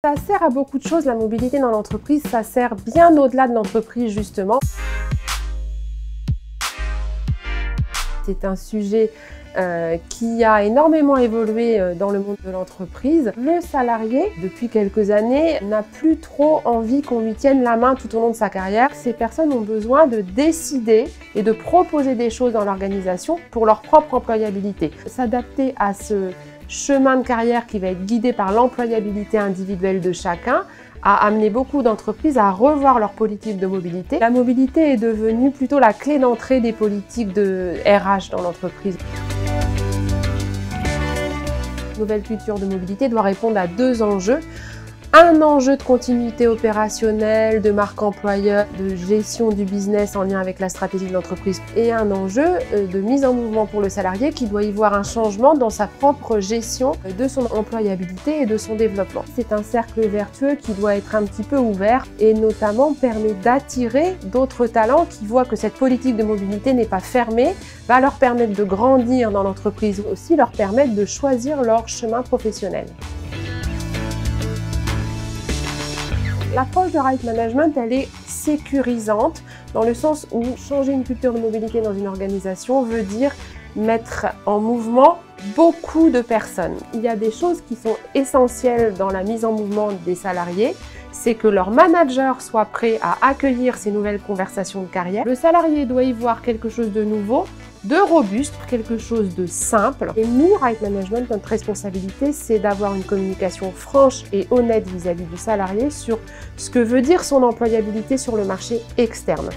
Ça sert à beaucoup de choses, la mobilité dans l'entreprise, ça sert bien au-delà de l'entreprise justement. C'est un sujet qui a énormément évolué dans le monde de l'entreprise. Le salarié, depuis quelques années, n'a plus trop envie qu'on lui tienne la main tout au long de sa carrière. Ces personnes ont besoin de décider et de proposer des choses dans l'organisation pour leur propre employabilité. S'adapter à ce chemin de carrière qui va être guidé par l'employabilité individuelle de chacun a amené beaucoup d'entreprises à revoir leur politique de mobilité. La mobilité est devenue plutôt la clé d'entrée des politiques de RH dans l'entreprise. La nouvelle culture de mobilité doit répondre à deux enjeux. Un enjeu de continuité opérationnelle, de marque employeur, de gestion du business en lien avec la stratégie de l'entreprise et un enjeu de mise en mouvement pour le salarié qui doit y voir un changement dans sa propre gestion de son employabilité et de son développement. C'est un cercle vertueux qui doit être un petit peu ouvert et notamment permet d'attirer d'autres talents qui voient que cette politique de mobilité n'est pas fermée, va leur permettre de grandir dans l'entreprise, aussi leur permettre de choisir leur chemin professionnel. L'approche de Right Management, elle est sécurisante dans le sens où changer une culture de mobilité dans une organisation veut dire mettre en mouvement beaucoup de personnes. Il y a des choses qui sont essentielles dans la mise en mouvement des salariés, c'est que leur manager soit prêt à accueillir ces nouvelles conversations de carrière. Le salarié doit y voir quelque chose de nouveau, de robuste, quelque chose de simple. Et nous, Right Management, notre responsabilité, c'est d'avoir une communication franche et honnête vis-à-vis du salarié sur ce que veut dire son employabilité sur le marché externe.